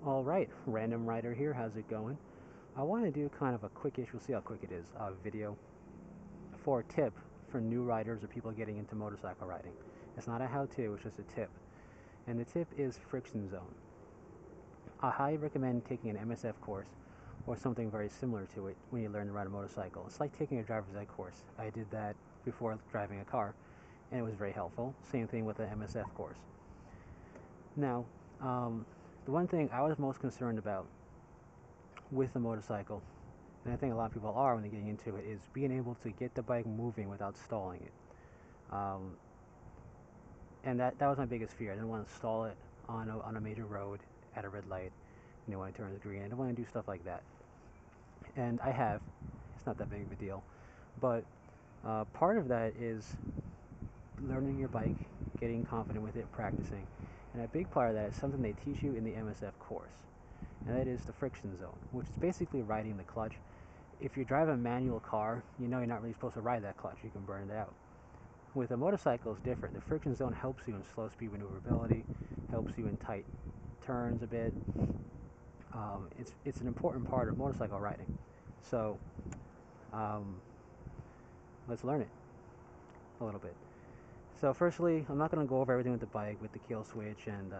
Alright, Random Rider here, how's it going? I want to do kind of a quickish, we'll see how quick it is, video for a tip for new riders or people getting into motorcycle riding. It's not a how-to, it's just a tip. And the tip is friction zone. I highly recommend taking an MSF course or something very similar to it when you learn to ride a motorcycle. It's like taking a driver's ed course. I did that before driving a car and it was very helpful. Same thing with the MSF course. Now, the one thing I was most concerned about with the motorcycle, and I think a lot of people are when they're getting into it, is being able to get the bike moving without stalling it. And that was my biggest fear. I didn't want to stall it on a major road at a red light, when it turns green. I didn't want to do stuff like that. And I have. It's not that big of a deal. But part of that is learning your bike, getting confident with it, practicing. And a big part of that is something they teach you in the MSF course, and that is the friction zone, which is basically riding the clutch. If you drive a manual car, you know you're not really supposed to ride that clutch. You can burn it out. With a motorcycle, it's different. The friction zone helps you in slow speed maneuverability, helps you in tight turns a bit. It's an important part of motorcycle riding. So let's learn it a little bit. So firstly, I'm not going to go over everything with the bike, with the kill switch and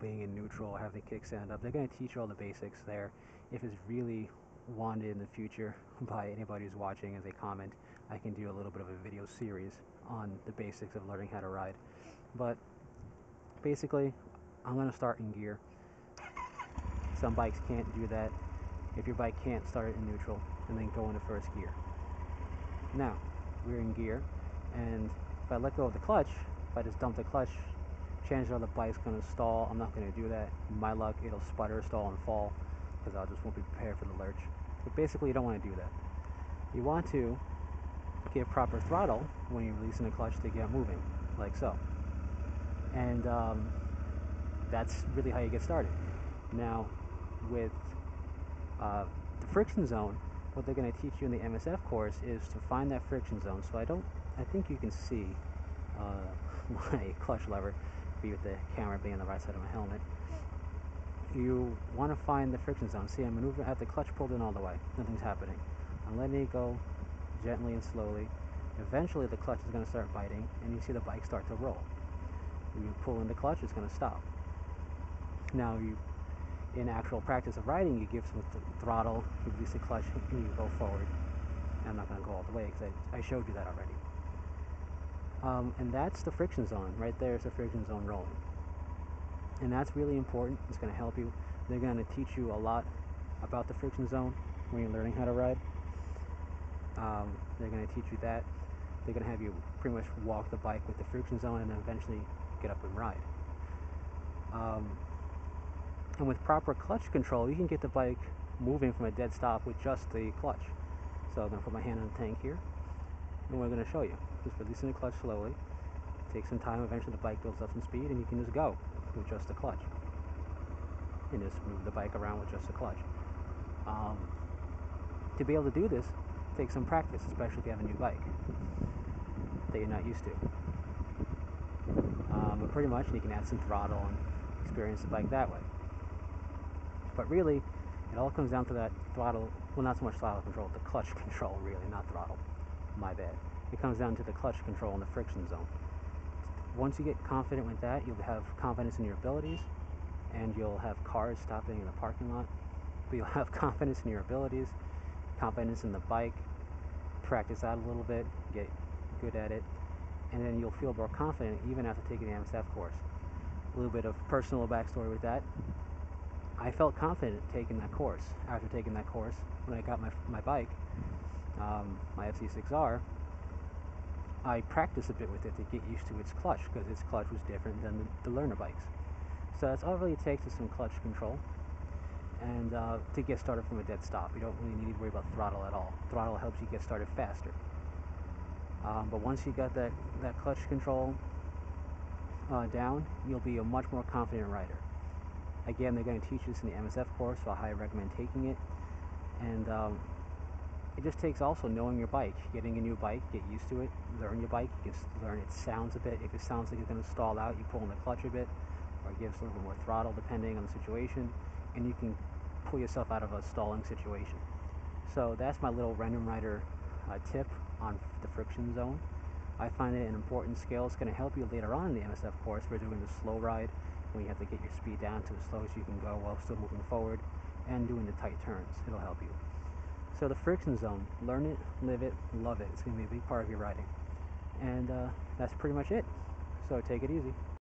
being in neutral, have the kick stand up. They're going to teach you all the basics there. If it's really wanted in the future by anybody who's watching as they comment, I can do a little bit of a video series on the basics of learning how to ride. But basically, I'm going to start in gear. Some bikes can't do that. If your bike can't, start it in neutral and then go into first gear. Now, we're in gear, and if I let go of the clutch, if I just dump the clutch, chances are the bike's going to stall. I'm not going to do that. In my luck, it'll sputter, stall, and fall because I just won't be prepared for the lurch. But basically, you don't want to do that. You want to give proper throttle when you're releasing the clutch to get moving, like so. And that's really how you get started. Now, with the friction zone, what they're going to teach you in the MSF course is to find that friction zone. So I think you can see my clutch lever, with the camera being on the right side of my helmet. You want to find the friction zone. See, I'm maneuvering, I have the clutch pulled in all the way. Nothing's happening. I'm letting it go gently and slowly. Eventually the clutch is going to start biting, and you see the bike start to roll. When you pull in the clutch, it's going to stop. Now, in actual practice of riding, you give some throttle, you release the clutch, and you go forward. And I'm not going to go all the way because I showed you that already. And that's the friction zone. Right there is the friction zone rolling. And that's really important. It's going to help you. They're going to teach you a lot about the friction zone when you're learning how to ride. They're going to teach you that. They're going to have you pretty much walk the bike with the friction zone and then eventually get up and ride. And with proper clutch control, you can get the bike moving from a dead stop with just the clutch. So I'm going to put my hand on the tank here, and we're going to show you. Just releasing the clutch slowly. Take some time, eventually the bike builds up some speed, and you can just go with just the clutch. And just move the bike around with just the clutch. To be able to do this, take some practice, especially if you have a new bike that you're not used to. But pretty much, you can add some throttle and experience the bike that way. But really, it all comes down to that throttle, well, not so much throttle control, the clutch control, really, not throttle. My bad. It comes down to the clutch control and the friction zone. Once you get confident with that, you'll have confidence in your abilities, and you'll have cars stopping in the parking lot. But you'll have confidence in your abilities, confidence in the bike, practice out a little bit, get good at it, and then you'll feel more confident even after taking the MSF course. A little bit of personal backstory with that. I felt confident taking that course. After taking that course, when I got my bike, my FC6R, I practiced a bit with it to get used to its clutch, because its clutch was different than the learner bikes. So that's all it really takes is some clutch control, and to get started from a dead stop. You don't really need to worry about throttle at all. Throttle helps you get started faster. But once you got that clutch control down, you'll be a much more confident rider. Again, they're going to teach this in the MSF course, so I highly recommend taking it. And it just takes also knowing your bike, getting a new bike, get used to it, learn your bike. You can learn its sounds a bit. If it sounds like it's going to stall out, you pull in the clutch a bit, or give us a little bit more throttle depending on the situation. and you can pull yourself out of a stalling situation. So that's my little random rider tip on the friction zone. I find it an important skill. It's going to help you later on in the MSF course for doing the slow ride, when you have to get your speed down to as slow as you can go while still moving forward, and doing the tight turns. It'll help you. So the friction zone, learn it, live it, love it. It's going to be a big part of your riding. And that's pretty much it. So take it easy.